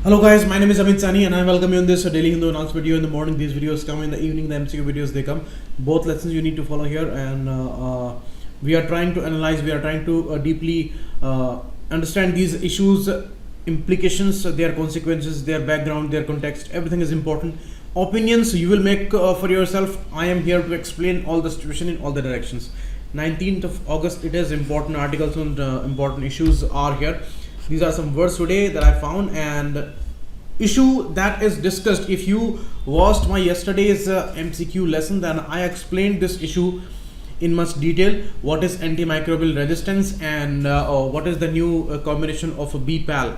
Hello guys, my name is Amit Sani and I welcome you in this daily Hindu announced video. In the morning these videos come, in the evening the MCQ videos they come. Both lessons you need to follow here, and we are trying to analyze, we are trying to deeply understand these issues, implications, their consequences, their background, their context. Everything is important. Opinions you will make for yourself. I am here to explain all the situation in all the directions. 19th of August, it is important articles and important issues are here. These are some words today that I found, and issue that is discussed. If you watched my yesterday's MCQ lesson, then I explained this issue in much detail. What is antimicrobial resistance and what is the new combination of a BPAL.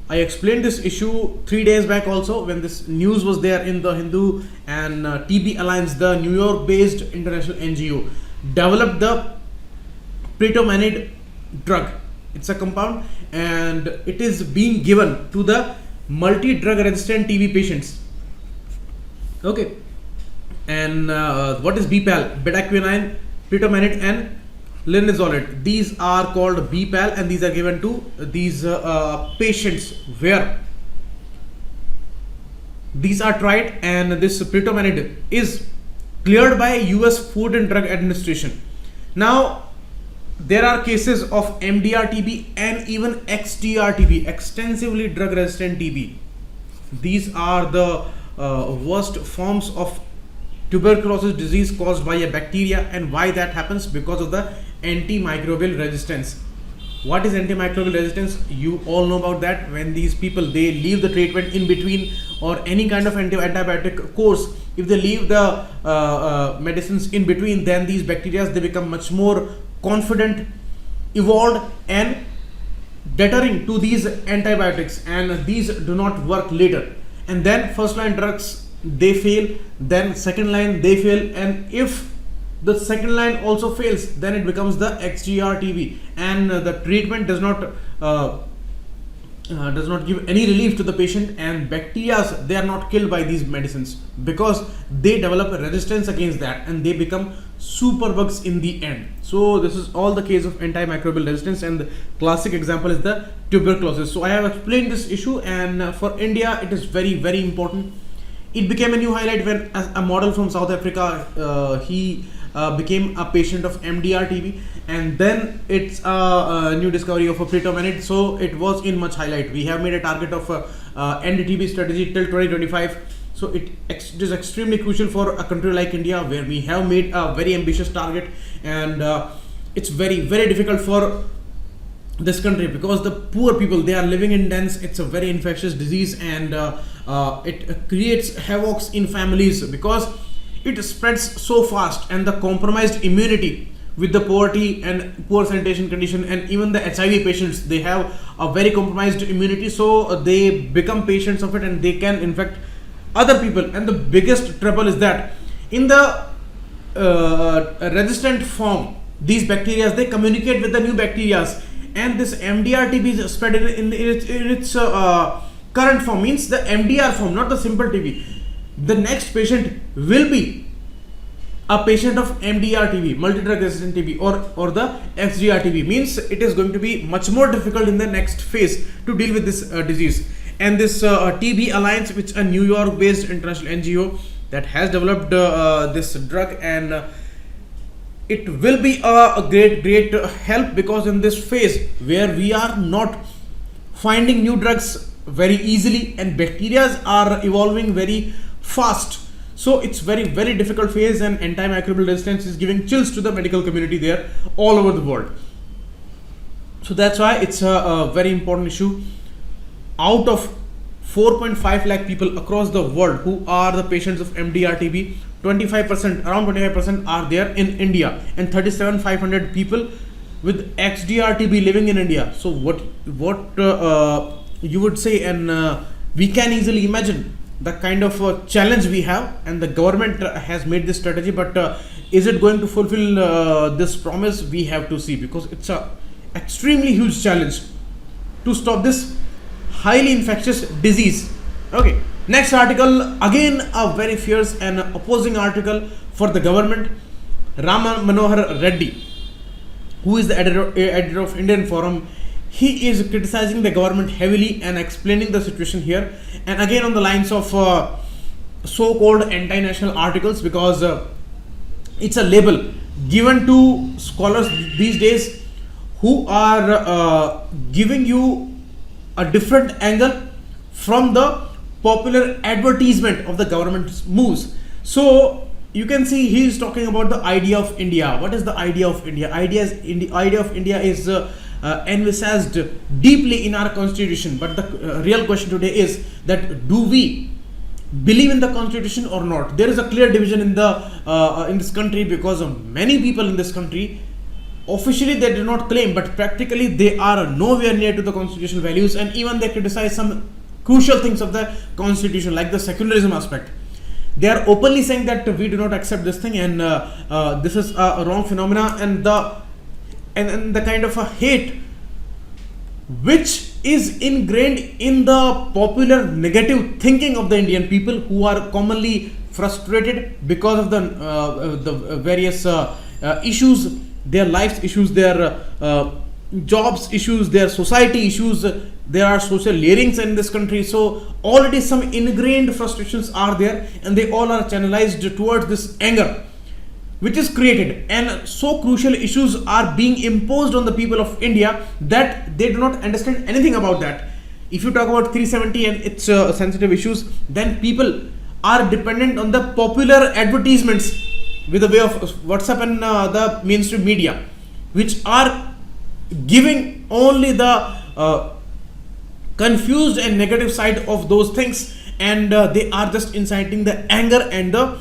I explained this issue 3 days back also when this news was there in the Hindu, and TB Alliance, the New York based international NGO, developed the pretomanid drug. It's a compound and it is being given to the multi-drug resistant TB patients. Okay, and what is BPAL? Bedaquiline, pretomanid and linezolid. These are called BPAL and these are given to these patients where these are tried, and this pretomanid is cleared by US Food and Drug Administration. Now there are cases of MDR TB and even XDR TB, extensively drug resistant TB. These are the worst forms of tuberculosis disease caused by a bacteria, and why that happens? Because of the antimicrobial resistance. What is antimicrobial resistance? You all know about that. When these people they leave the treatment in between or any kind of antibiotic course, if they leave the medicines in between, then these bacteria they become much more confident, evolved and deterring to these antibiotics, and these do not work later, and then first line drugs they fail, then second line they fail, and if the second line also fails, then it becomes the XGR TB, and the treatment does not give any relief to the patient, and bacteria they are not killed by these medicines because they develop a resistance against that and they become superbugs in the end. So this is all the case of antimicrobial resistance, and the classic example is the tuberculosis. So I have explained this issue, and for India it is very important. It became a new highlight when a model from South Africa he became a patient of MDR TB, and then it's a new discovery of a pretomanid. So it was in much highlight. We have made a target of end TB strategy till 2025. So it is extremely crucial for a country like India, where we have made a very ambitious target, and it's very difficult for this country because the poor people they are living in dens. It's a very infectious disease, and it creates havocs in families because it spreads so fast, and the compromised immunity with the poverty and poor sanitation condition, and even the HIV patients they have a very compromised immunity, so they become patients of it and they can infect other people. And the biggest trouble is that in the resistant form, these bacteria they communicate with the new bacteria, and this MDR TB is spread in its current form, means the MDR form, not the simple TB. The next patient will be a patient of MDR TB, multi-drug resistant TB, or the XDR TB, means it is going to be much more difficult in the next phase to deal with this disease. And this TB Alliance, which is a New York based international NGO that has developed this drug, and it will be a great help, because in this phase where we are not finding new drugs very easily and bacteria are evolving very fast, so it's very difficult phase, and antimicrobial resistance is giving chills to the medical community there all over the world. So that's why it's a very important issue. Out of 4.5 lakh people across the world who are the patients of MDR TB, around 25% are there in India, and 37,500 people with XDR TB living in India. So what you would say, and we can easily imagine the kind of challenge we have, and the government has made this strategy, but is it going to fulfill this promise? We have to see, because it's a extremely huge challenge to stop this highly infectious disease. Okay, next article, again a very fierce and opposing article for the government. Ram Manohar Reddy, who is the editor of Indian Forum, he is criticizing the government heavily and explaining the situation here, and again on the lines of so-called anti-national articles, because it's a label given to scholars these days who are giving you a different angle from the popular advertisement of the government's moves. So you can see he is talking about the idea of India. What is the idea of India? Idea of India is envisaged deeply in our constitution, but the real question today is that do we believe in the constitution or not? There is a clear division in this country, because of many people in this country officially they do not claim, but practically they are nowhere near to the constitutional values, and even they criticize some crucial things of the constitution, like the secularism aspect. They are openly saying that we do not accept this thing, and this is a wrong phenomena, and the kind of a hate which is ingrained in the popular negative thinking of the Indian people, who are commonly frustrated because of the various issues, their lives issues, their jobs issues, their society issues. There are social layerings in this country, so already some ingrained frustrations are there, and they all are channelized towards this anger which is created, and so crucial issues are being imposed on the people of India that they do not understand anything about that. If you talk about 370 and its sensitive issues, then people are dependent on the popular advertisements with the way of WhatsApp and the mainstream media, which are giving only the confused and negative side of those things, and they are just inciting the anger and the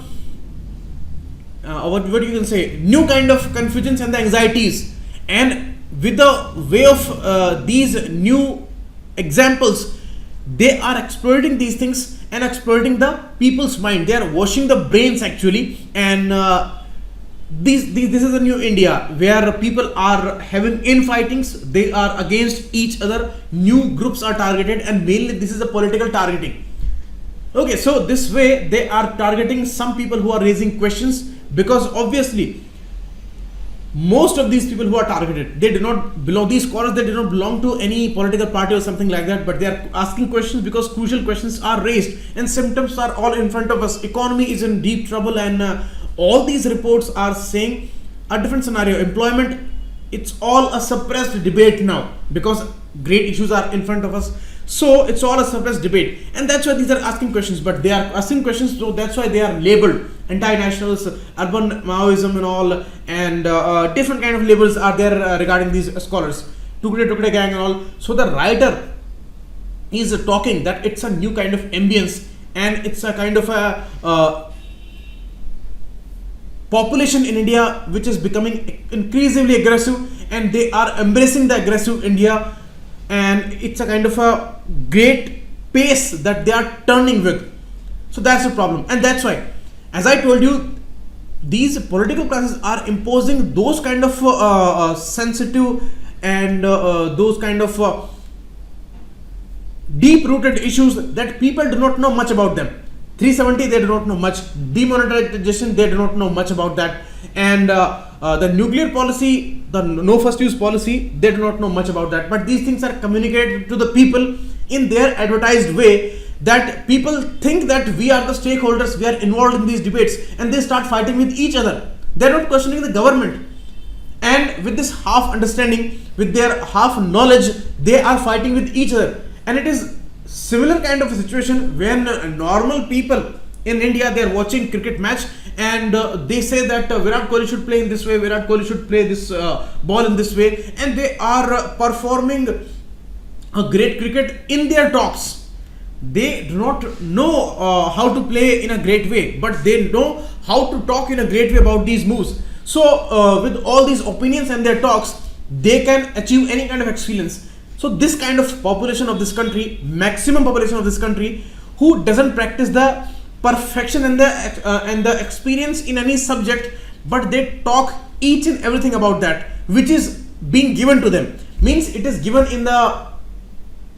what you can say, new kind of confusions and the anxieties. And with the way of these new examples, they are exploiting these things and exploiting the people's mind. They are washing the brains actually, and this is a new India where people are having infightings. They are against each other. New groups are targeted, and mainly this is a political targeting. Okay, so this way they are targeting some people who are raising questions, because obviously most of these people who are targeted, they do not belong, these scholars, they do not belong to any political party or something like that, but they are asking questions because crucial questions are raised, and symptoms are all in front of us. Economy is in deep trouble, and all these reports are saying a different scenario. Employment, it's all a suppressed debate now, because great issues are in front of us. So it's all a suppressed debate, and that's why these are asking questions. But they are asking questions, so that's why they are labeled anti-nationals, urban Maoism and all, and different kind of labels are there regarding these scholars, Tukde gang and all. So the writer is talking that it's a new kind of ambience, and it's a kind of a population in India which is becoming increasingly aggressive, and they are embracing the aggressive India, and it's a kind of a great pace that they are turning with. So that's the problem, and that's why, as I told you, these political classes are imposing those kind of sensitive and those kind of deep-rooted issues that people do not know much about them. 370, they do not know much. Demonetization, they do not know much about that. And the nuclear policy, the no first use policy, they do not know much about that. But these things are communicated to the people in their advertised way, that people think that we are the stakeholders, we are involved in these debates, and they start fighting with each other. They are not questioning the government. And with this half understanding, with their half knowledge, they are fighting with each other. And it is similar kind of a situation when normal people in India, they are watching cricket match, and they say that Virat Kohli should play in this way, Virat Kohli should play this ball in this way, and they are performing a great cricket in their talks. They do not know how to play in a great way, but they know how to talk in a great way about these moves. So with all these opinions and their talks, they can achieve any kind of excellence. So this kind of population of this country, maximum population of this country, who doesn't practice the perfection and the experience in any subject, but they talk each and everything about that, which is being given to them, means it is given in the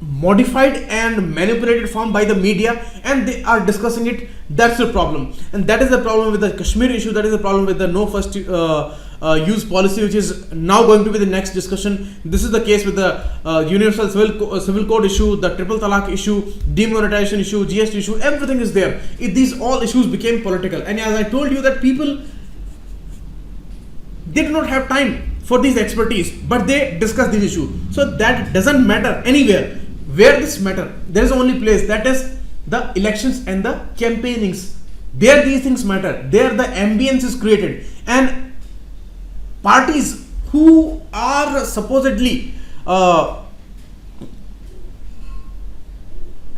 modified and manipulated form by the media, and they are discussing it. That's the problem, and that is the problem with the Kashmir issue. That is the problem with the no first use policy, which is now going to be the next discussion. This is the case with the Universal Civil Code issue, the Triple Talaq issue, demonetization issue, GST issue, everything is there. These all issues became political, and as I told you that people did not have time for these expertise, but they discuss this issue. So that doesn't matter anywhere. Where this matter, there is only place, that is the elections and the campaignings. There these things matter. There the ambience is created, and parties who are supposedly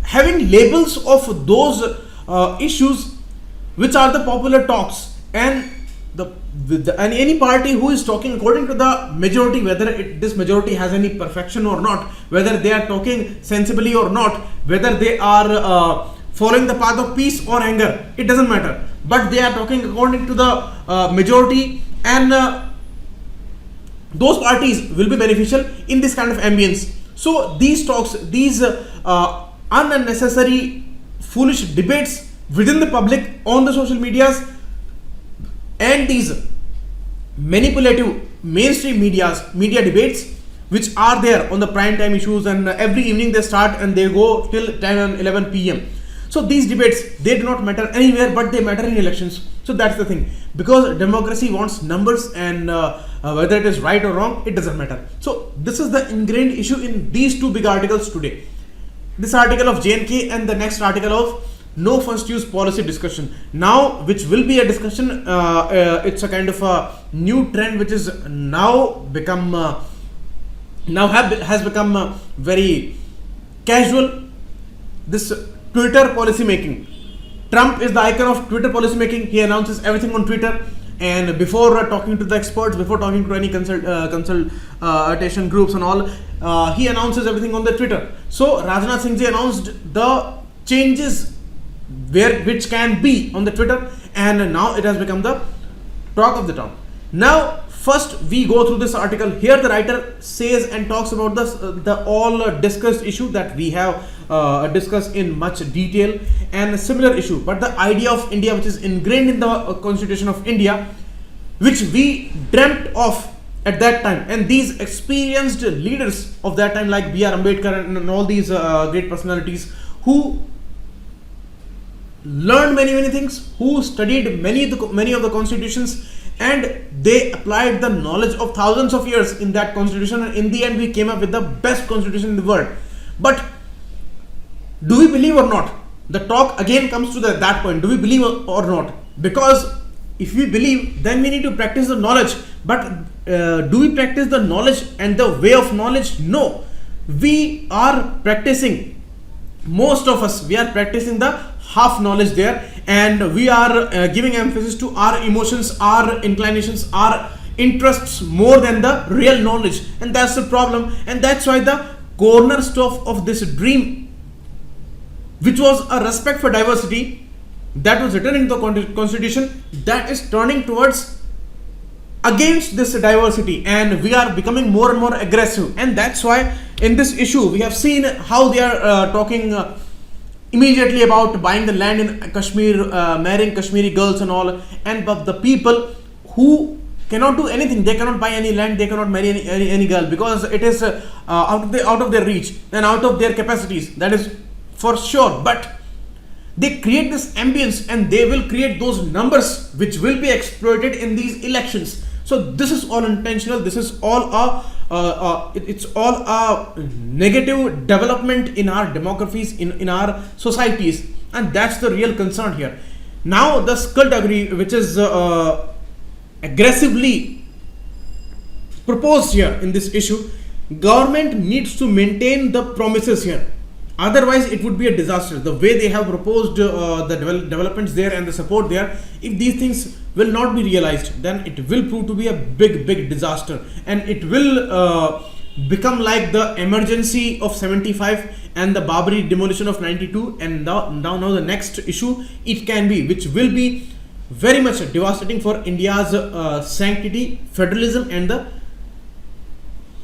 having labels of those issues which are the popular talks, and and any party who is talking according to the majority, whether this majority has any perfection or not, whether they are talking sensibly or not, whether they are following the path of peace or anger, it doesn't matter, but they are talking according to the majority, and those parties will be beneficial in this kind of ambience. So these talks, these unnecessary foolish debates within the public on the social medias, and these manipulative mainstream media debates which are there on the prime time issues, and every evening they start and they go till 10 and 11 p.m. So these debates, they do not matter anywhere, but they matter in elections. So that's the thing, because democracy wants numbers, and whether it is right or wrong, it doesn't matter. So this is the ingrained issue in these two big articles today. This article of J&K and the next article of no first use policy discussion. Now, which will be a discussion, it's a kind of a new trend which is now become has become very casual. This Twitter policy making. Trump is the icon of Twitter policy making. He announces everything on Twitter, and before talking to the experts, before talking to any consultation groups and all, he announces everything on the Twitter. So Rajnath Singh ji announced the changes which can be on the Twitter, and now it has become the talk of the town. Now first we go through this article. Here the writer says and talks about the all discussed issue that we have discussed in much detail, and a similar issue, but the idea of India which is ingrained in the Constitution of India, which we dreamt of at that time, and these experienced leaders of that time like B.R. Ambedkar and all these great personalities who learned many things, who studied many of the constitutions, and they applied the knowledge of thousands of years in that constitution, and in the end we came up with the best constitution in the world. But do we believe or not? The talk again comes to that point. Do we believe or not? Because if we believe, then we need to practice the knowledge. But do we practice the knowledge and the way of knowledge? No. We are practicing, most of us, we are practicing the half knowledge there, and we are giving emphasis to our emotions, our inclinations, our interests more than the real knowledge, and that's the problem. And that's why the cornerstone of this dream, which was a respect for diversity, that was written in the constitution, that is turning towards against this diversity, and we are becoming more and more aggressive. And that's why in this issue we have seen how they are talking immediately about buying the land in Kashmir, marrying Kashmiri girls and all, and but the people who cannot do anything, they cannot buy any land, they cannot marry any girl, because it is out of their reach and out of their capacities, that is for sure. But they create this ambience, and they will create those numbers which will be exploited in these elections. So this is all intentional. This is all it's all a negative development in our demographies, in our societies, and that's the real concern here. Now the skullduggery which is aggressively proposed here in this issue, government needs to maintain the promises here. Otherwise, it would be a disaster. The way they have proposed the developments there and the support there, if these things will not be realized, then it will prove to be a big disaster, and it will become like the emergency of 75 and the Babri demolition of 92, and now the next issue it can be, which will be very much devastating for India's sanctity, federalism, and the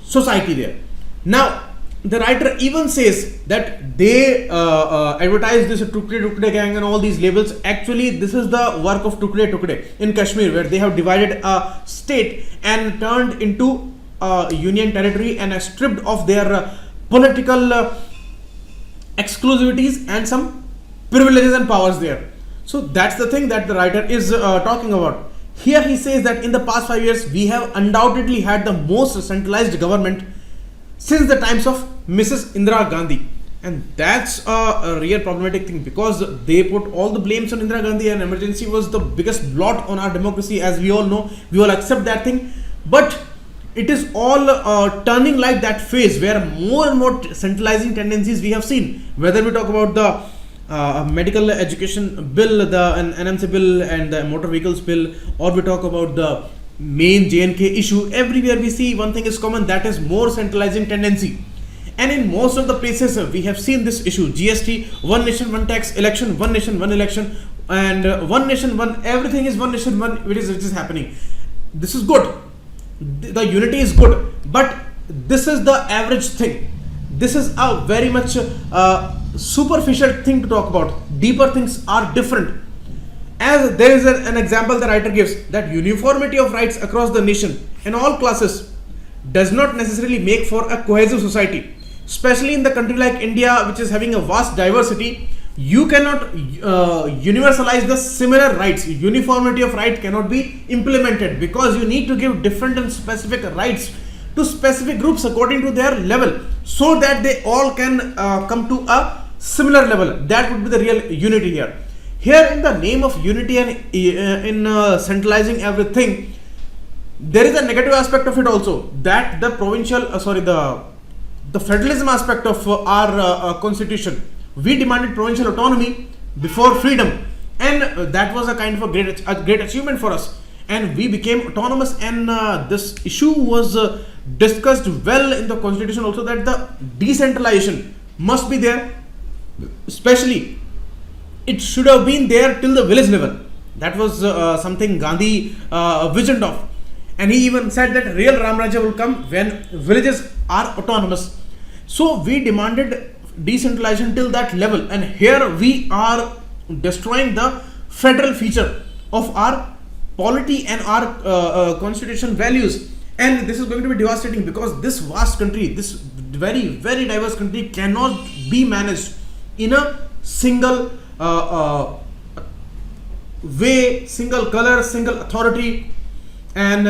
society there. Now, the writer even says that they advertise this Tukde gang and all these labels. Actually, this is the work of Tukde in Kashmir, where they have divided a state and turned into a union territory and stripped of their political exclusivities and some privileges and powers there. So that's the thing that the writer is talking about. Here he says that in the past 5 years, we have undoubtedly had the most centralized government since the times of Mrs. Indira Gandhi. And that's a real problematic thing, because they put all the blames on Indira Gandhi, and emergency was the biggest blot on our democracy, as we all know. We all accept that thing. But it is all turning like that phase where more and more centralizing tendencies we have seen. Whether we talk about the medical education bill, the NMC bill and the motor vehicles bill, or we talk about the main J&K issue, everywhere we see one thing is common, that is more centralizing tendency. And in most of the places we have seen this issue. GST, one nation, one tax, election, one nation, one election, and one nation, one, everything is one nation, one, which is happening. This is good. The unity is good, but this is the average thing. This is a very much superficial thing to talk about. Deeper things are different. As there is an example the writer gives, that uniformity of rights across the nation in all classes does not necessarily make for a cohesive society. Especially in the country like India, which is having a vast diversity, you cannot universalize the similar rights. Uniformity of right cannot be implemented, because you need to give different and specific rights to specific groups according to their level, so that they all can come to a similar level. That would be the real unity here. Here, in the name of unity and in centralizing everything, there is a negative aspect of it also, that the provincial the federalism aspect of our constitution. We demanded provincial autonomy before freedom, and that was a kind of a great achievement for us, and we became autonomous. And this issue was discussed well in the constitution also, that the decentralization must be there. Especially, it should have been there till the village level. That was something Gandhi visioned of, and he even said that real Ram Rajya will come when villages are autonomous. So we demanded decentralization till that level, and here we are destroying the federal feature of our polity and our constitution values. And this is going to be devastating, because this vast country, this very, very diverse country, cannot be managed in a single way, single color, single authority, and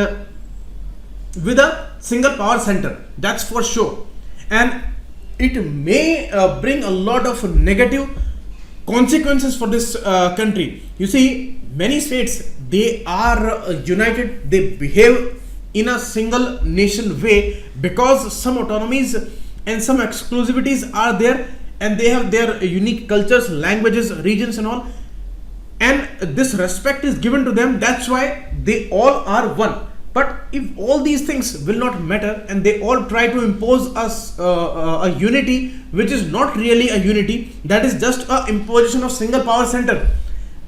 with a single power center. That's for sure. And it may bring a lot of negative consequences for this country. You see, many states, they are united, they behave in a single nation way, because some autonomies and some exclusivities are there, and they have their unique cultures, languages, regions and all, and this respect is given to them. That's why they all are one. But if all these things will not matter, and they all try to impose us a unity which is not really a unity, that is just a imposition of single power center,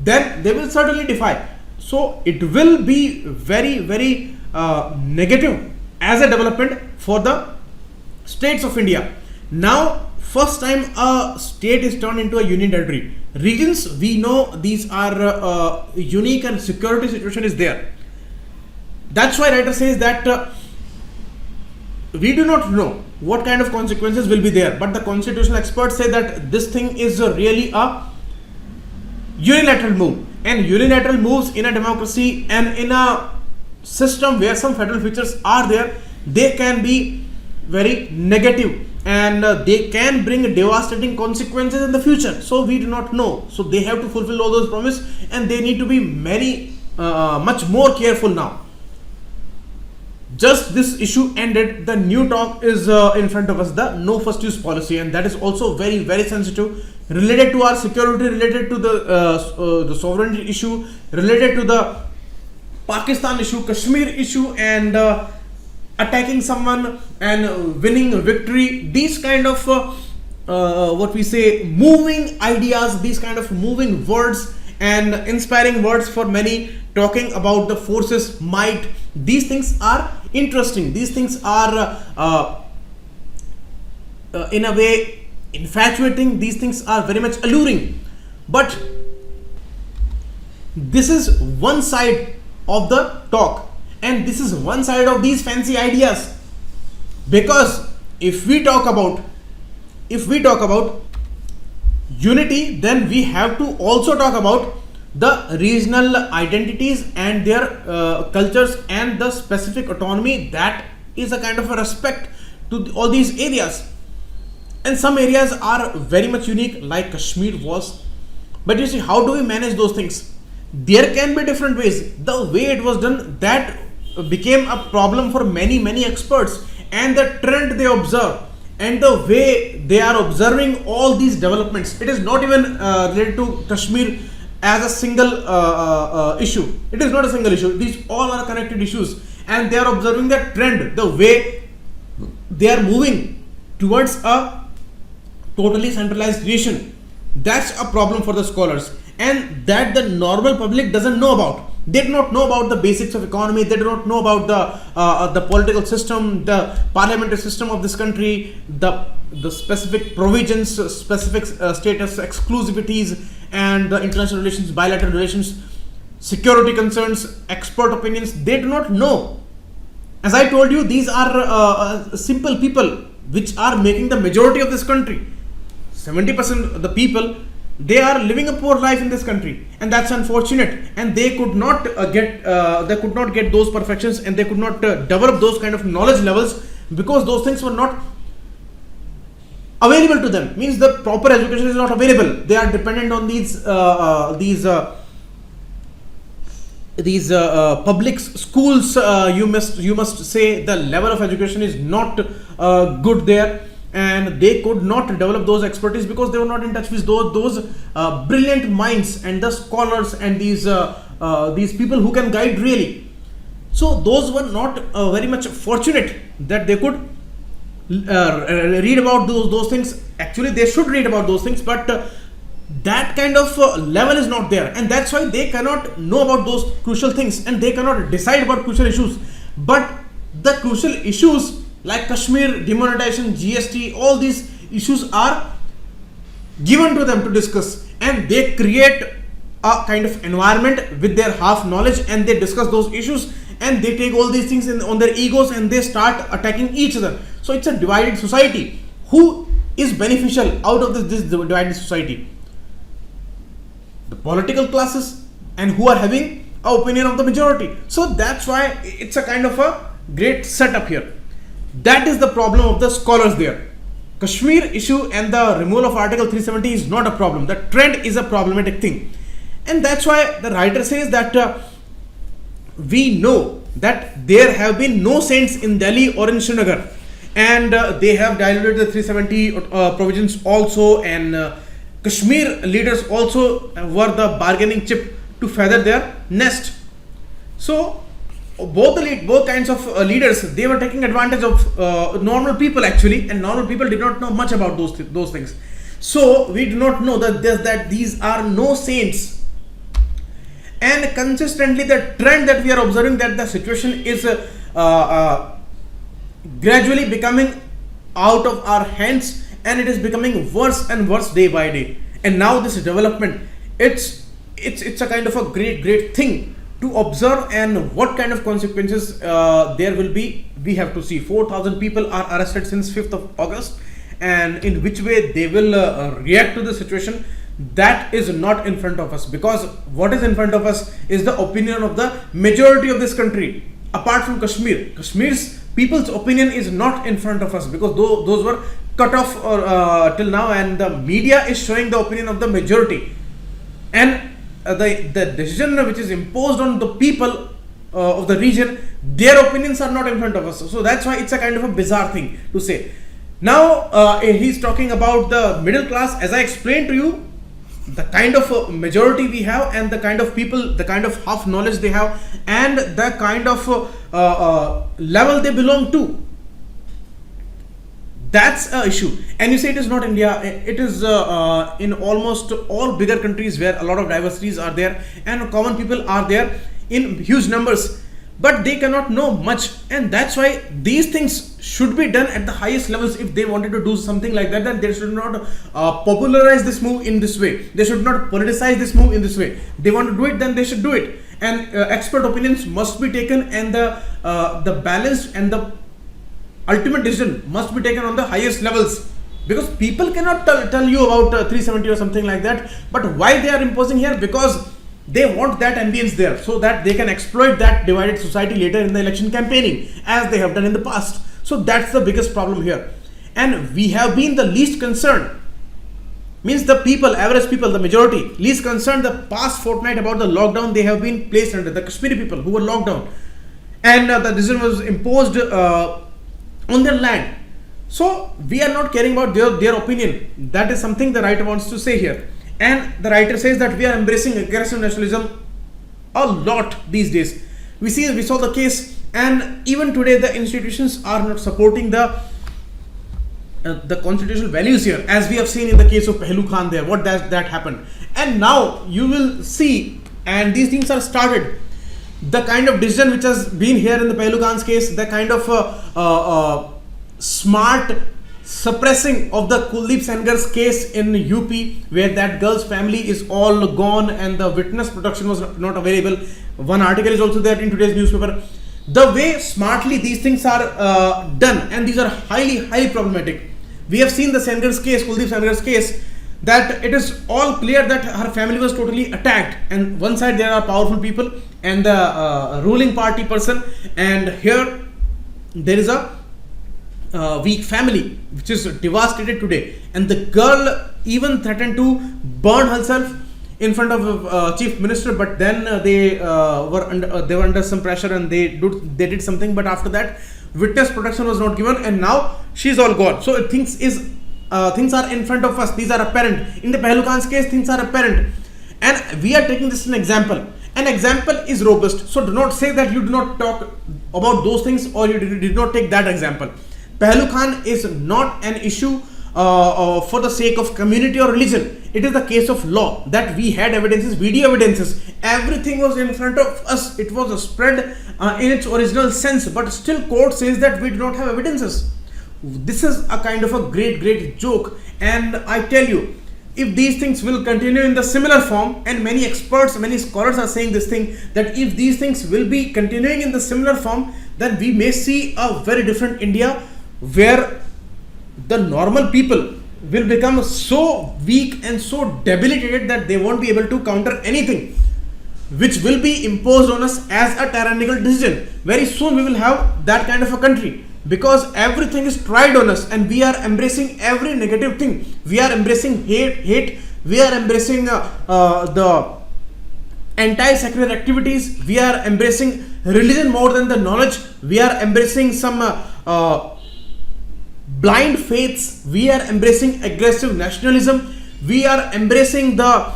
then they will certainly defy. So it will be very, very negative as a development for the states of India. Now, first time a state is turned into a union territory. Regions, we know these are unique, and security situation is there. That's why writer says that we do not know what kind of consequences will be there, but the constitutional experts say that this thing is really a unilateral move, and unilateral moves in a democracy and in a system where some federal features are there, they can be very negative, and they can bring devastating consequences in the future. So we do not know. So they have to fulfill all those promises, and they need to be much more careful now. Just this issue ended, the new talk is in front of us, the no first use policy, and that is also very, very sensitive, related to our security, related to the sovereignty issue, related to the Pakistan issue, Kashmir issue, and attacking someone and winning a victory. These kind of what we say, moving ideas, these kind of moving words and inspiring words for many, talking about the forces, might. These things are interesting. These things are in a way infatuating. These things are very much alluring, but this is one side of the talk, and this is one side of these fancy ideas. Because if we talk about unity, then we have to also talk about the regional identities and their cultures and the specific autonomy. That is a kind of a respect to all these areas, and some areas are very much unique, like Kashmir was. But you see, how do we manage those things? There can be different ways. The way it was done, that became a problem for many experts, and the trend they observe and the way they are observing all these developments, it is not even related to Kashmir as a single issue. It is not a single issue. These all are connected issues, and they are observing the trend, the way they are moving towards a totally centralized nation. That's a problem for the scholars, and that the normal public doesn't know about. They do not know about the basics of economy. They do not know about the political system, the parliamentary system of this country, the specific provisions, specific status exclusivities, and the international relations, bilateral relations, security concerns, expert opinions. They do not know. As I told you, these are simple people which are making the majority of this country. 70% of the people, they are living a poor life in this country, and that's unfortunate. And they could not get those perfections, and they could not develop those kind of knowledge levels, because those things were not available to them. Means the proper education is not available. They are dependent on these public schools. You must say the level of education is not good there, and they could not develop those expertise because they were not in touch with those brilliant minds and the scholars and these people who can guide really. So those were not very much fortunate that they could read about those things. Actually, they should read about those things, but that kind of level is not there, and that's why they cannot know about those crucial things, and they cannot decide about crucial issues. But the crucial issues like Kashmir, demonetization, GST, all these issues are given to them to discuss, and they create a kind of environment with their half knowledge, and they discuss those issues, and they take all these things on their egos, and they start attacking each other. So it's a divided society. Who is beneficial out of this divided society? The political classes, and who are having an opinion of the majority. So that's why it's a kind of a great setup here. That is the problem of the scholars there. Kashmir issue and the removal of Article 370 is not a problem. The trend is a problematic thing, and that's why the writer says that we know that there have been no saints in Delhi or in Srinagar, and they have diluted the 370 provisions also, and Kashmir leaders also were the bargaining chip to feather their nest. So both kinds of leaders, they were taking advantage of normal people actually, and normal people did not know much about those things. So we do not know that these are no saints. And consistently the trend that we are observing, that the situation is gradually becoming out of our hands, and it is becoming worse and worse day by day. And now this development, it's a kind of a great thing to observe, and what kind of consequences there will be, we have to see. 4,000 people are arrested since 5th of August, and in which way they will react to the situation, that is not in front of us, because what is in front of us is the opinion of the majority of this country. Apart from Kashmir's people's opinion is not in front of us, because those were cut off till now, and the media is showing the opinion of the majority, and the decision which is imposed on the people of the region, their opinions are not in front of us. So that's why it's a kind of a bizarre thing to say. Now he's talking about the middle class. As I explained to you, the kind of majority we have, and the kind of people, the kind of half knowledge they have, and the kind of level they belong to, that's an issue. And you say it is not India, it is in almost all bigger countries where a lot of diversities are there and common people are there in huge numbers. but they cannot know much, and that's why these things should be done at the highest levels. If they wanted to do something like that, then they should not popularize this move in this way. They should not politicize this move in this way. They want to do it, then they should do it. And expert opinions must be taken, and the balanced and the ultimate decision must be taken on the highest levels, because people cannot tell you about 370 or something like that. But why they are imposing here? Because they want that ambience there, so that they can exploit that divided society later in the election campaigning, as they have done in the past. So that's the biggest problem here. And we have been the least concerned, means the people, average people, the majority, least concerned the past fortnight about the lockdown they have been placed under, the Kashmiri people who were locked down, and the decision was imposed on their land. So we are not caring about their opinion. That is something the writer wants to say here. And the writer says that we are embracing aggressive nationalism a lot these days. We saw the case, and even today the institutions are not supporting the constitutional values here, as we have seen in the case of Pehlu Khan there, what that happened. And now you will see, and these things are started, the kind of decision which has been here in the Pehlu Khan's case, the kind of smart suppressing of the Kuldeep Sengar's case in UP, where that girl's family is all gone and the witness protection was not available. One article is also there in today's newspaper. The way smartly these things are done, and these are highly problematic. We have seen the Sengar's case, Kuldeep Sengar's case, that it is all clear that her family was totally attacked, and one side there are powerful people and the ruling party person, and here there is a weak family which is devastated today. And the girl even threatened to burn herself in front of chief minister, but then they were under some pressure and they did something. But after that, witness protection was not given, and now she's all gone. So things are in front of us. These are apparent. In the Pehlu Khan's case, things are apparent, and we are taking this as an example. An example is robust, so do not say that you do not talk about those things, or you did not take that example. Pehlu Khan is not an issue for the sake of community or religion. It is the case of law, that we had evidences, video evidences. Everything was in front of us. It was spread in its original sense, but still court says that we do not have evidences. This is a kind of a great joke. And I tell you, if these things will continue in the similar form, and many experts, many scholars are saying this thing, that if these things will be continuing in the similar form, then we may see a very different India, where the normal people will become so weak and so debilitated that they won't be able to counter anything which will be imposed on us as a tyrannical decision. Very soon we will have that kind of a country, because everything is tried on us, and we are embracing every negative thing. We are embracing hate. We are embracing the anti-secular activities. We are embracing religion more than the knowledge. We are embracing some blind faiths. We are embracing aggressive nationalism. We are embracing the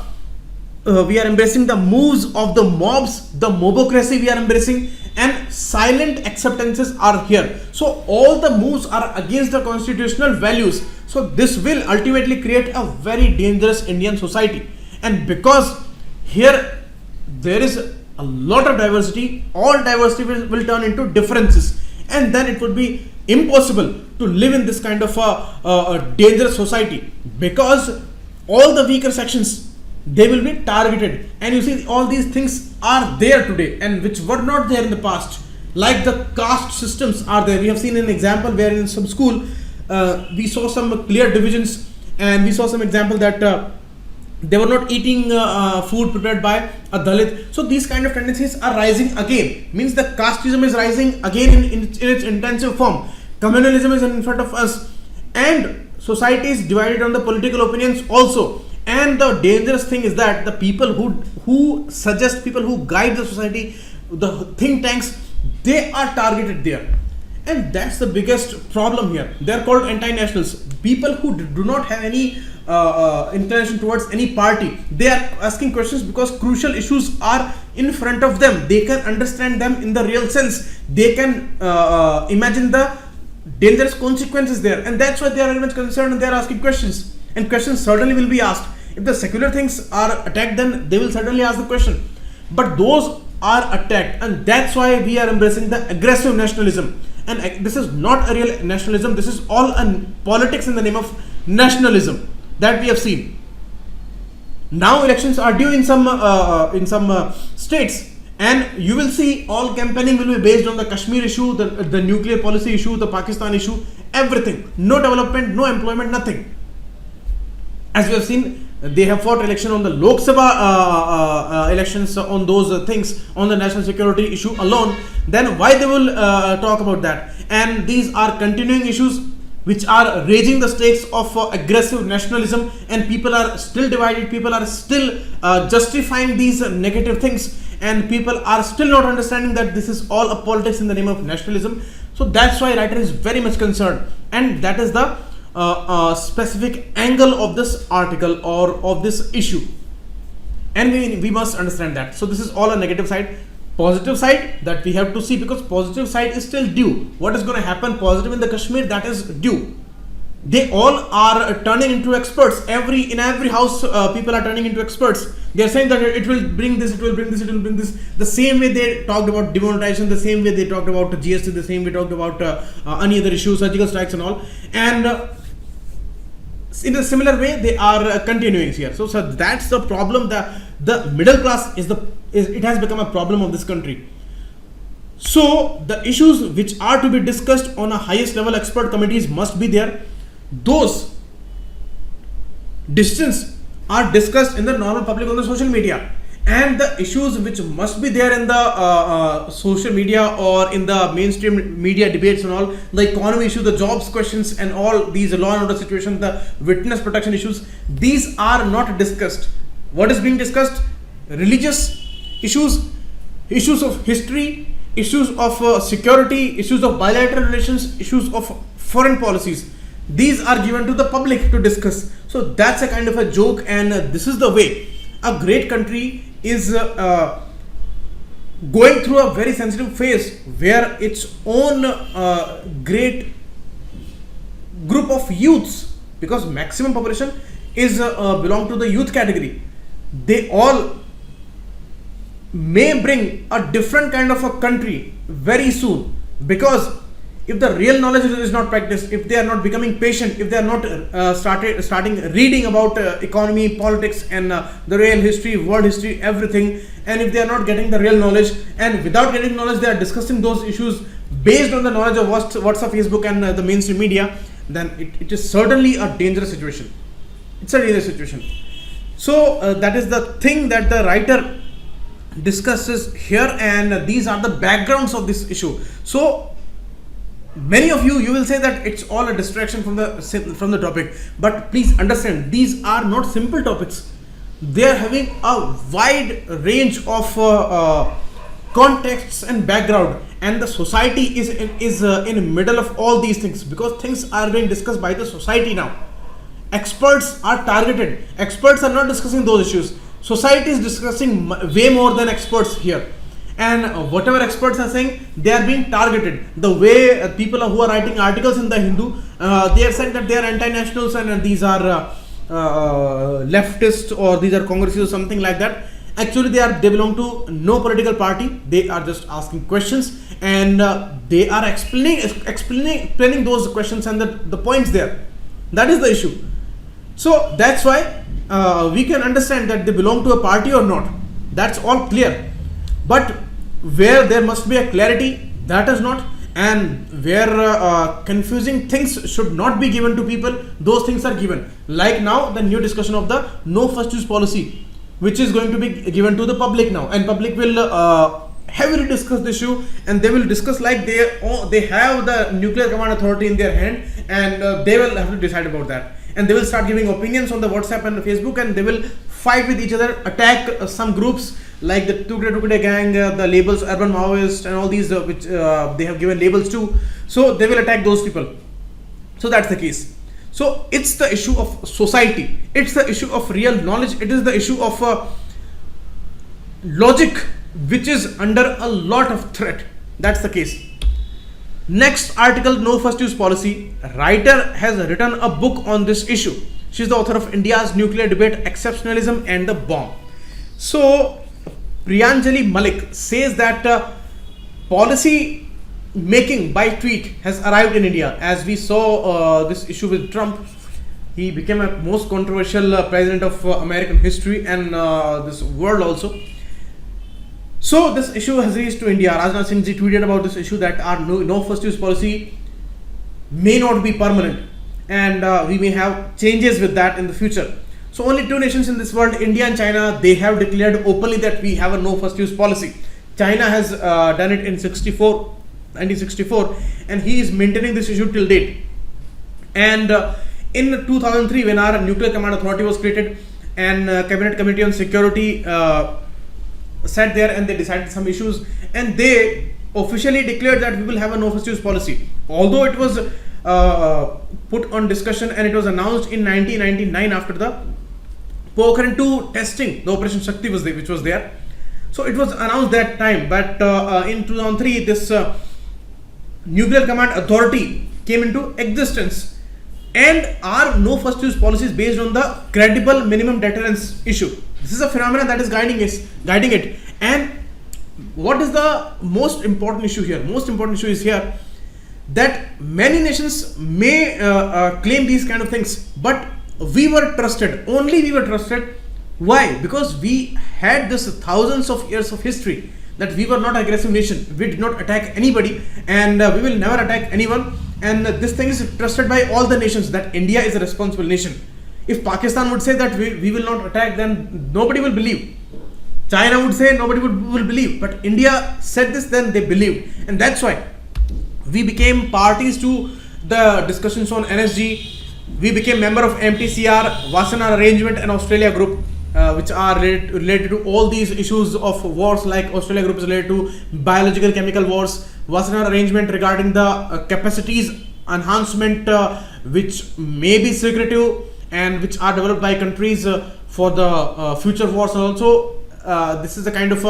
moves of the mobs, the mobocracy we are embracing, and silent acceptances are here. So all the moves are against the constitutional values. So this will ultimately create a very dangerous Indian society. And because here there is a lot of diversity, all diversity will turn into differences, and then it would be impossible to live in this kind of a dangerous society, because all the weaker sections, they will be targeted. And you see, all these things are there today, and which were not there in the past, like the caste systems are there. We have seen an example where in some school we saw some clear divisions, and we saw some example that they were not eating food prepared by a Dalit. So these kind of tendencies are rising again. Means the casteism is rising again in its intensive form. Communalism is in front of us, and society is divided on the political opinions also. And the dangerous thing is that the people who suggest, people who guide the society, the think tanks, they are targeted there. And that's the biggest problem here. They are called anti-nationals. People who do not have any inclination towards any party. They are asking questions because crucial issues are in front of them. They can understand them in the real sense. They can imagine the dangerous consequences there, and that's why they are very much concerned, and they are asking questions. And questions certainly will be asked. If the secular things are attacked, then they will certainly ask the question. But those are attacked, and that's why we are embracing the aggressive nationalism. And this is not a real nationalism. This is all politics in the name of nationalism that we have seen. Now elections are due in some states, and you will see all campaigning will be based on the Kashmir issue, the nuclear policy issue, the Pakistan issue, everything. No development, no employment, nothing. As we have seen, they have fought election on the Lok Sabha elections on those things, on the national security issue alone. Then why they will talk about that? And these are continuing issues which are raising the stakes of aggressive nationalism, and people are still divided. People are still justifying these negative things, and people are still not understanding that this is all a politics in the name of nationalism. So that's why writer is very much concerned, and that is the specific angle of this article or of this issue, and we must understand that. So this is all a negative side. Positive side that we have to see, because positive side is still due. What is going to happen positive in the Kashmir, that is due. They all are turning into experts. In every house people are turning into experts. They are saying that it will bring this, it will bring this, it will bring this. The same way they talked about demonetization, the same way they talked about GST, the same way talked about any other issues, surgical strikes and all. And in a similar way they are continuing here. So that's the problem. The middle class it has become a problem of this country. So the issues which are to be discussed on a highest level expert committees must be there. Those decisions are discussed in the normal public on the social media, and the issues which must be there in the social media or in the mainstream media debates and all, the economy issue, the jobs questions and all these law and order situation, the witness protection issues, these are not discussed. What is being discussed? Religious issues, issues of history, issues of security, issues of bilateral relations, issues of foreign policies. These are given to the public to discuss. So that's a kind of a joke, and this is the way a great country is going through a very sensitive phase, where its own great group of youths, because maximum population is belong to the youth category, they all may bring a different kind of a country very soon. Because if the real knowledge is not practiced, if they are not becoming patient, if they are not starting reading about economy, politics and the real history, world history, everything, and if they are not getting the real knowledge, and without getting knowledge they are discussing those issues based on the knowledge of WhatsApp, Facebook and the mainstream media, then it is certainly a dangerous situation. It's a dangerous situation. So that is the thing that the writer discusses here, and these are the backgrounds of this issue. So many of you will say that it's all a distraction from the topic, but please understand, these are not simple topics. They are having a wide range of contexts and background, and the society is in the middle of all these things, because things are being discussed by the society now. Experts are targeted. Experts are not discussing those issues. Society is discussing way more than experts here, and whatever experts are saying, they are being targeted. The way people who are writing articles in the Hindu, they are saying that they are anti-nationals and these are leftist, or these are congressive or something like that. Actually they belong to no political party. They are just asking questions, and they are explaining those questions and the points there. That is the issue. So that's why we can understand that they belong to a party or not. That's all clear. But where there must be a clarity, that is not, and where confusing things should not be given to people, those things are given. Like now the new discussion of the no first use policy, which is going to be given to the public now, and public will heavily discuss the issue, and they will discuss like they have the nuclear command authority in their hand, and they will have to decide about that. And they will start giving opinions on the WhatsApp and Facebook, and they will fight with each other, attack some groups like the Tukde gang, the labels urban Maoist and all these which they have given labels to. So they will attack those people. So that's the case. So it's the issue of society, it's the issue of real knowledge, it is the issue of logic which is under a lot of threat. That's the case. Next article, no first use policy. Writer has written a book on this issue. She is the author of India's Nuclear Debate, Exceptionalism and the Bomb. So Priyanjali Malik says that policy making by tweet has arrived in India. As we saw this issue with Trump, he became a most controversial president of American history and this world also. So this issue has reached to India. Rajnath Singh ji tweeted about this issue that our no first use policy may not be permanent, and we may have changes with that in the future. So only two nations in this world, India and China, they have declared openly that we have a no first use policy. China has done it in 1964, and he is maintaining this issue till date. And in 2003, when our Nuclear Command Authority was created, and Cabinet Committee on Security sat there and they decided some issues, and they officially declared that we will have a no first use policy. Although it was put on discussion and it was announced in 1999 after the Pokhran 2 testing, the Operation Shakti was there, which was there. So it was announced that time, but in 2003 this Nuclear Command Authority came into existence, and our no first use policy is based on the credible minimum deterrence issue. This is a phenomenon that is guiding it. And what is the most important issue here? Most important issue is here that many nations may claim these kind of things, but we were trusted. Only we were trusted. Why? Because we had this thousands of years of history that we were not an aggressive nation. We did not attack anybody, and we will never attack anyone. And this thing is trusted by all the nations, that India is a responsible nation. If Pakistan would say that we will not attack, then nobody will believe. China would say nobody will believe. But India said this, then they believed. And that's why we became parties to the discussions on NSG. We became member of MTCR, Wassenaar Arrangement and Australia Group, which are related to all these issues of wars. Like Australia Group is related to biological chemical wars. Wassenaar Arrangement regarding the capacities enhancement, which may be secretive and which are developed by countries for the future wars also. This is a kind of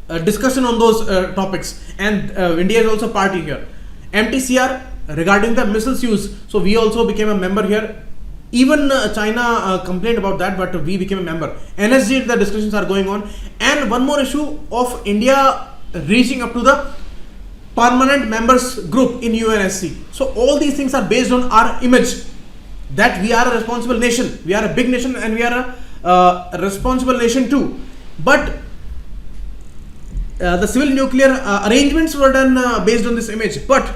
a discussion on those topics, and India is also party here. MTCR regarding the missiles use, so we also became a member here. Even China complained about that, but we became a member. NSG, the discussions are going on. And one more issue of India reaching up to the permanent members group in UNSC. So all these things are based on our image that we are a responsible nation. We are a big nation and we are a responsible nation too. But the civil nuclear arrangements were done based on this image. But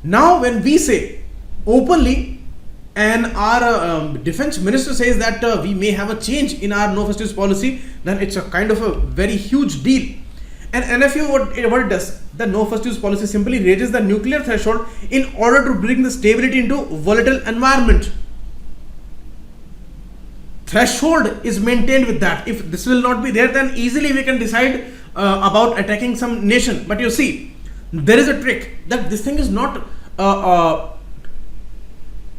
now when we say openly, and our defense minister says that we may have a change in our no first use policy, then it's a kind of a very huge deal. And NFU, what it does, the no first use policy simply raises the nuclear threshold in order to bring the stability into volatile environment. Threshold is maintained with that. If this will not be there, then easily we can decide about attacking some nation. But you see, there is a trick that this thing is not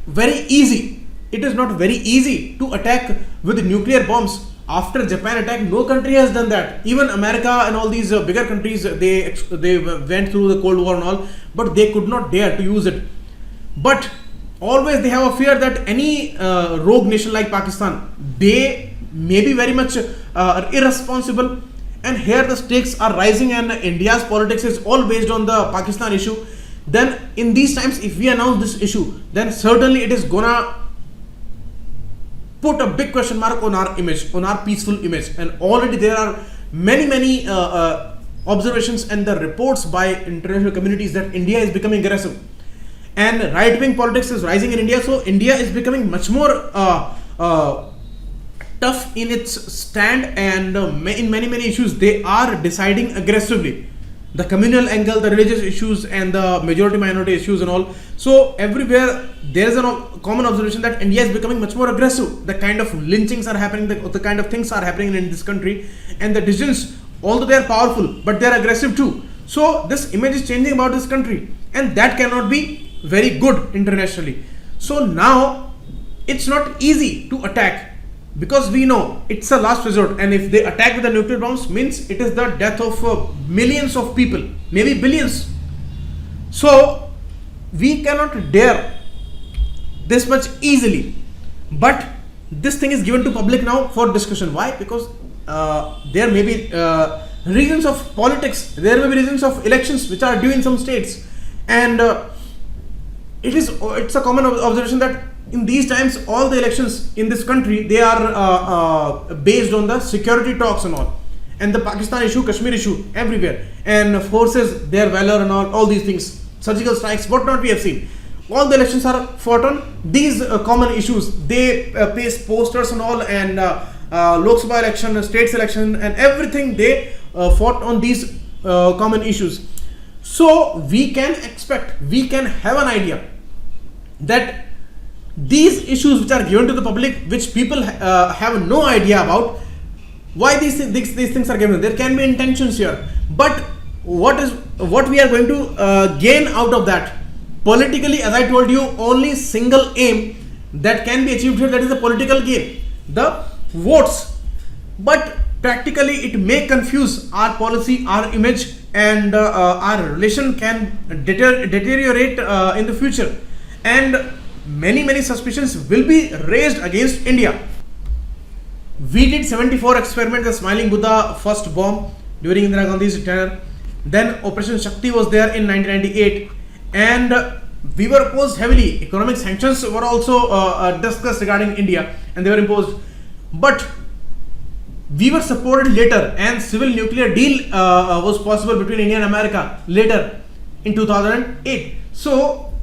very easy. It is not very easy to attack with nuclear bombs. After Japan attack, no country has done that. Even America and all these bigger countries, they went through the Cold War and all, but they could not dare to use it. But always they have a fear that any rogue nation like Pakistan, they may be very much irresponsible. And here the stakes are rising, and India's politics is all based on the Pakistan issue. Then in these times, if we announce this issue, then certainly it is gonna put a big question mark on our image, on our peaceful image. And already there are many observations and the reports by international communities that India is becoming aggressive and right-wing politics is rising in India. So India is becoming much more tough in its stand, and in many issues they are deciding aggressively. The communal angle, the religious issues, and the majority minority issues and all. So everywhere there is a common observation that India is becoming much more aggressive. The kind of lynchings are happening, the kind of things are happening in this country, and the decisions, although they are powerful, but they are aggressive too. So this image is changing about this country, and that cannot be very good internationally. So now it's not easy to attack, because we know it's a last resort, and if they attack with the nuclear bombs, means it is the death of millions of people, maybe billions. So we cannot dare this much easily. But this thing is given to public now for discussion. Why? Because there may be reasons of politics, there may be reasons of elections which are due in some states, and it's a common observation that in these times all the elections in this country, they are based on the security talks and all, and the Pakistan issue, Kashmir issue, everywhere, and forces their valor and all these things, surgical strikes, what not we have seen. All the elections are fought on these common issues. They paste posters and all, and Lok Sabha election, states election, and everything, they fought on these common issues. So we can expect, we can have an idea that these issues which are given to the public, which people have no idea about, why these things are given. There can be intentions here, but what we are going to gain out of that? Politically, as I told you, only single aim that can be achieved here, that is the political gain, the votes. But practically it may confuse our policy, our image, and our relation can deteriorate in the future, and many suspicions will be raised against India. We did 74 experiments, the Smiling Buddha first bomb during Indira Gandhi's tenure. Then Operation Shakti was there in 1998, and we were opposed heavily. Economic sanctions were also discussed regarding India, and they were imposed. But we were supported later, and civil nuclear deal was possible between India and America later in 2008. So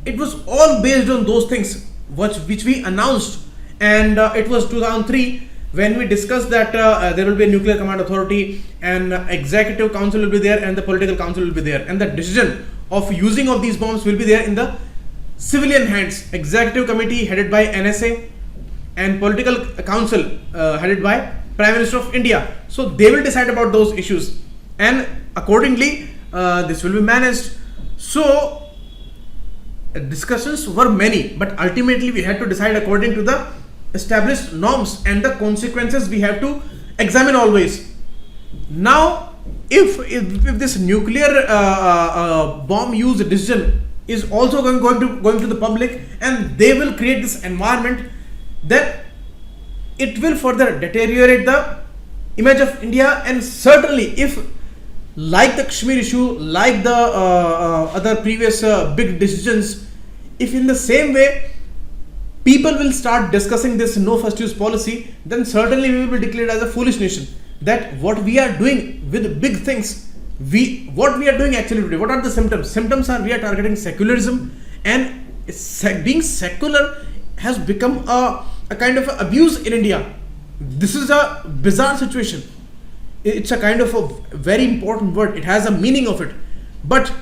it was all based on those things which we announced, and it was 2003 when we discussed that there will be a nuclear command authority, and executive council will be there, and the political council will be there, and the decision of using of these bombs will be there in the civilian hands. Executive committee headed by NSA, and political council headed by Prime Minister of India. So they will decide about those issues, and accordingly this will be managed. So discussions were many, but ultimately we had to decide according to the established norms, and the consequences we have to examine always. Now if this nuclear bomb use decision is also going to the public, and they will create this environment, then it will further deteriorate the image of India. And certainly, if like the Kashmir issue, like the other previous big decisions, if in the same way people will start discussing this no first use policy, then certainly we will be declared as a foolish nation. That what we are doing with big things, what we are doing actually today, what are the symptoms? Symptoms are we are targeting secularism, and being secular has become a kind of abuse in India. This is a bizarre situation. It's a kind of a very important word. It has a meaning of it, but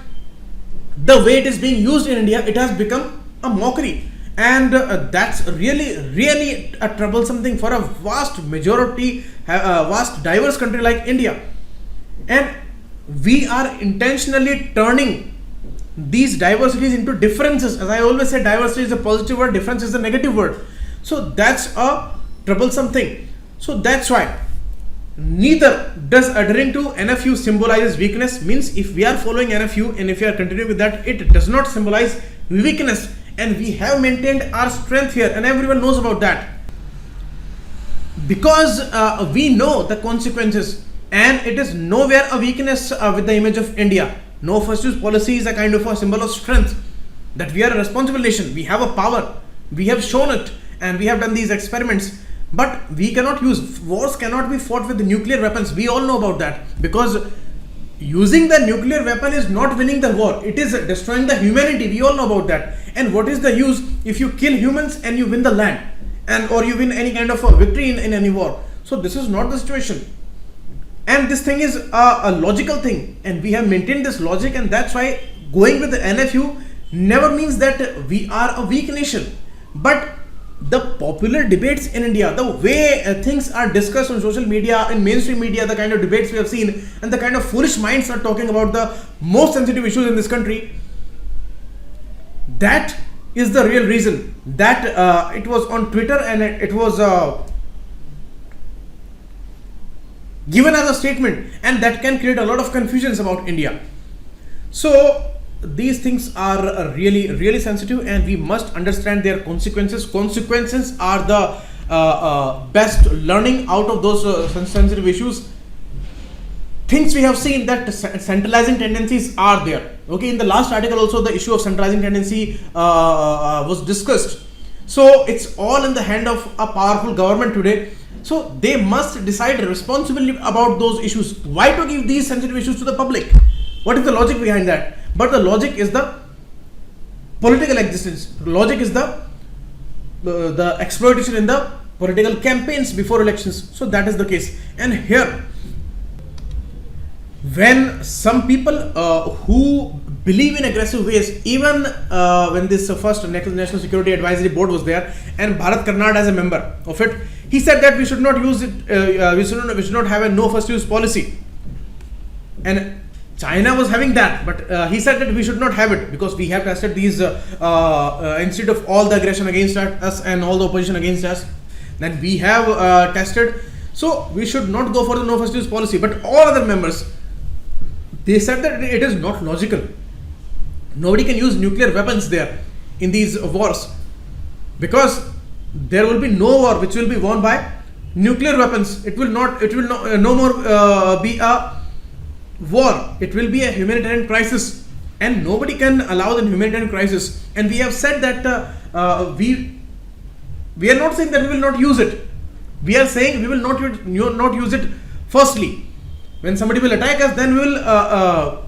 the way it is being used in India, it has become a mockery, and that's really a troublesome thing for a vast majority, vast diverse country like India. And we are intentionally turning these diversities into differences. As I always say, diversity is a positive word, difference is a negative word. So that's a troublesome thing. So that's why neither does adhering to NFU symbolizes weakness. Means if we are following NFU and if we are continuing with that, it does not symbolize weakness, and we have maintained our strength here, and everyone knows about that, because we know the consequences, and it is nowhere a weakness with the image of India. No first use policy is a kind of a symbol of strength, that we are a responsible nation, we have a power, we have shown it, and we have done these experiments. But we cannot use, wars cannot be fought with nuclear weapons. We all know about that, because using the nuclear weapon is not winning the war, it is destroying the humanity. We all know about that. And what is the use if you kill humans and you win the land, and or you win any kind of a victory in any war? So this is not the situation, and this thing is a logical thing, and we have maintained this logic, and that's why going with the NFU never means that we are a weak nation. But the popular debates in India, the way things are discussed on social media, in mainstream media, the kind of debates we have seen, and the kind of foolish minds are talking about the most sensitive issues in this country, that is the real reason that it was on Twitter, and it was given as a statement, and that can create a lot of confusions about India. So these things are really sensitive, and we must understand their consequences. Consequences are the best learning out of those sensitive issues. Things we have seen that centralizing tendencies are there. Okay, in the last article also the issue of centralizing tendency was discussed. So it's all in the hand of a powerful government today. So they must decide responsibly about those issues. Why to give these sensitive issues to the public? What is the logic behind that? But the logic is the political existence. Logic is the exploitation in the political campaigns before elections. So that is the case. And here, when some people who believe in aggressive ways, even when this first National Security Advisory Board was there and Bharat Karnad as a member of it, he said that we should not use it, we should not have a no first use policy. And China was having that, but he said that we should not have it because we have tested these instead of all the aggression against us and all the opposition against us, then we have tested. So we should not go for the no first use policy. But all other members, they said that it is not logical. Nobody can use nuclear weapons there in these wars because there will be no war which will be won by nuclear weapons. It will no more be a war. It will be a humanitarian crisis, and nobody can allow the humanitarian crisis. And we have said that we are not saying that we will not use it. We are saying we will not use it. Firstly, when somebody will attack us, then we will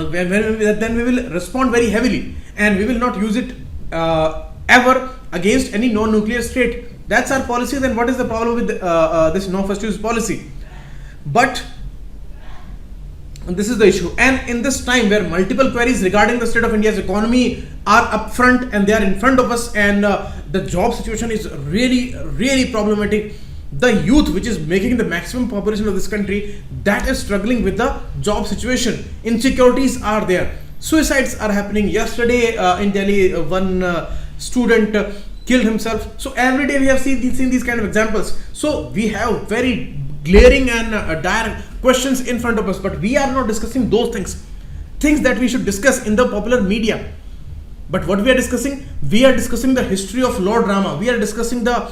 then we will respond very heavily, and we will not use it ever against any non-nuclear state. That's our policy. Then what is the problem with this no first use policy? But this is the issue. And in this time where multiple queries regarding the state of India's economy are up front and they are in front of us, and the job situation is really problematic. The youth, which is making the maximum population of this country, that is struggling with the job situation. Insecurities are there. Suicides are happening. Yesterday in Delhi, one student killed himself. So every day we have seen these kind of examples. So we have very glaring and dire questions in front of us, but we are not discussing those things that we should discuss in the popular media. But what we are discussing the history of law drama. We are discussing the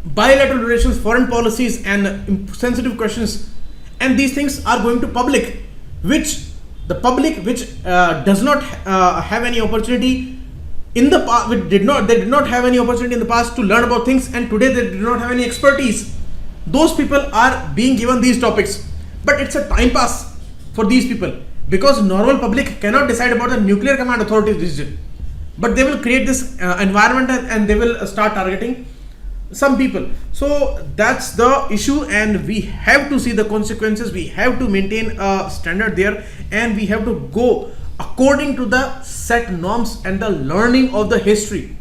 bilateral relations, foreign policies, and sensitive questions. And these things are going to public, which does not have any opportunity in the past. They did not have any opportunity in the past to learn about things, and today they do not have any expertise. Those people are being given these topics, but it's a time pass for these people because normal public cannot decide about the nuclear command authority's decision. But they will create this environment and they will start targeting some people. So that's the issue, and we have to see the consequences. We have to maintain a standard there, and we have to go according to the set norms and the learning of the history.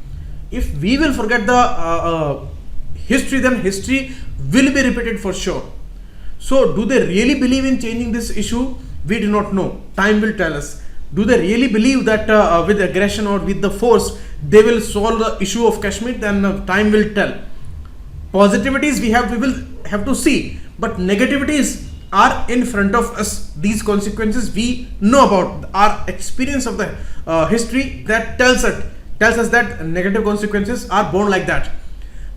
If we will forget the history, then history will be repeated for sure. So do they really believe in changing this issue? We do not know. Time will tell us. Do they really believe that with aggression or with the force they will solve the issue of Kashmir? Then time will tell. Positivities we will have to see, but negativities are in front of us. These consequences we know about. Our experience of the history that tells us that negative consequences are born like that.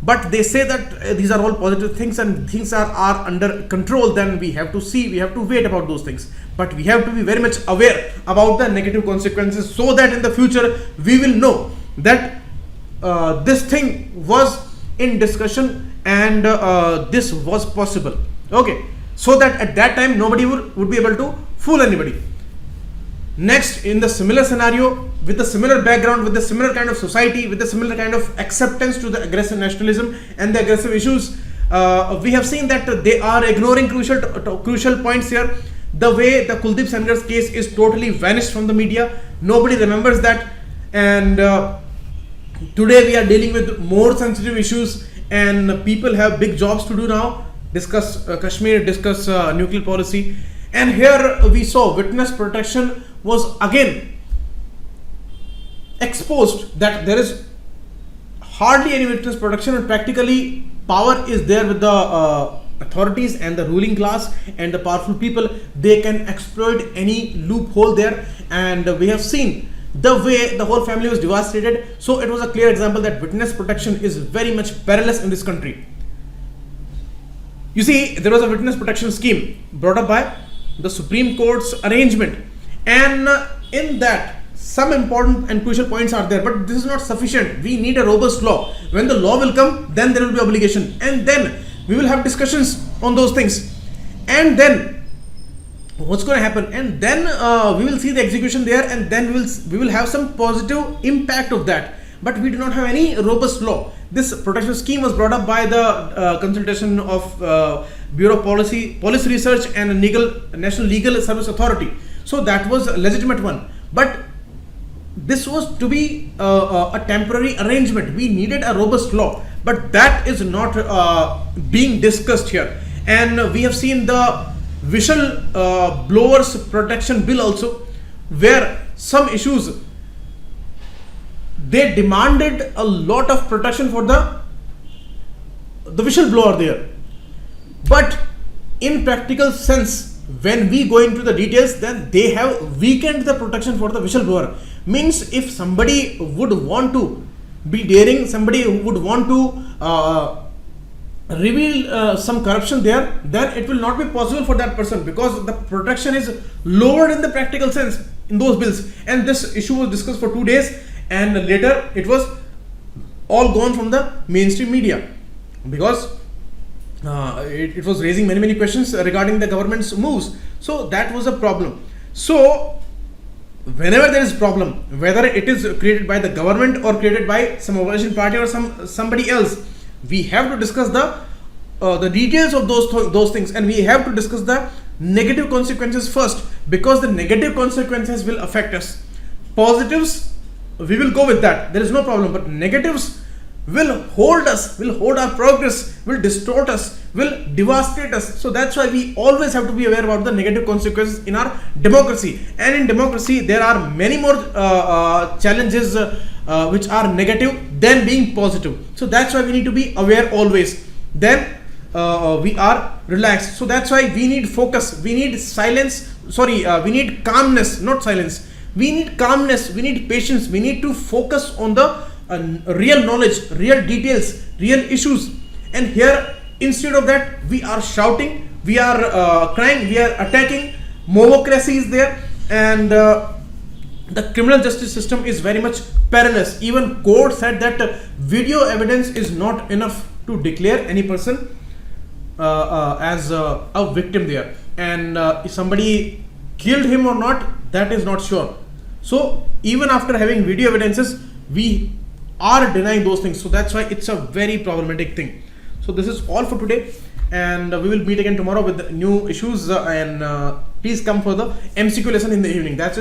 But they say that these are all positive things and things are under control. Then we have to see, we have to wait about those things. But we have to be very much aware about the negative consequences, so that in the future we will know that this thing was in discussion and this was possible. Okay, so that at that time nobody would be able to fool anybody. Next, in the similar scenario, with the similar background, with the similar kind of society, with the similar kind of acceptance to the aggressive nationalism and the aggressive issues, we have seen that they are ignoring crucial points here. The way the Kuldeep Sengar's case is totally vanished from the media. Nobody remembers that. And today we are dealing with more sensitive issues, and people have big jobs to do now. Discuss Kashmir, discuss nuclear policy. And here we saw witness protection was again exposed, that there is hardly any witness protection, and practically power is there with the authorities and the ruling class and the powerful people. They can exploit any loophole there, and we have seen the way the whole family was devastated. So it was a clear example that witness protection is very much perilous in this country. You see, there was a witness protection scheme brought up by the Supreme Court's arrangement, and in that some important and crucial points are there, but this is not sufficient. We need a robust law. When the law will come, then there will be obligation, and then we will have discussions on those things, and then what's going to happen, and then we will see the execution there, and then we will have some positive impact of that. But we do not have any robust law. This protection scheme was brought up by the consultation of Bureau of Policy Research and National Legal Service Authority. So that was a legitimate one. But this was to be a temporary arrangement. We needed a robust law, but that is not being discussed here. And we have seen the whistle blowers protection bill also, where some issues, they demanded a lot of protection for the whistleblower there. But in practical sense, when we go into the details, then they have weakened the protection for the whistleblower. Means if somebody would want to be daring, somebody who would want to reveal some corruption there, then it will not be possible for that person, because the protection is lowered in the practical sense in those bills. And this issue was discussed for 2 days, and later it was all gone from the mainstream media, because it was raising many questions regarding the government's moves. So that was a problem. So whenever there is problem, whether it is created by the government or created by some opposition party or somebody else, we have to discuss the details of those things, and we have to discuss the negative consequences first, because the negative consequences will affect us. Positives, we will go with that, there is no problem, but negatives will hold us, will hold our progress, will distort us, will devastate us. So that's why we always have to be aware about the negative consequences in our democracy. And in democracy, there are many more challenges which are negative than being positive. So that's why we need to be aware always. Then we are relaxed. So that's why we need focus, we need silence, we need calmness, not silence. We need calmness, we need patience, we need to focus on the real knowledge, real details, real issues. And here, instead of that, we are shouting, we are crying, we are attacking. Mobocracy is there, and the criminal justice system is very much perilous. Even court said that video evidence is not enough to declare any person as a victim there, and if somebody killed him or not, that is not sure. So even after having video evidences, we are denying those things. So that's why it's a very problematic thing. So this is all for today, and we will meet again tomorrow with new issues, and please come for the MCQ lesson in the evening. That's it.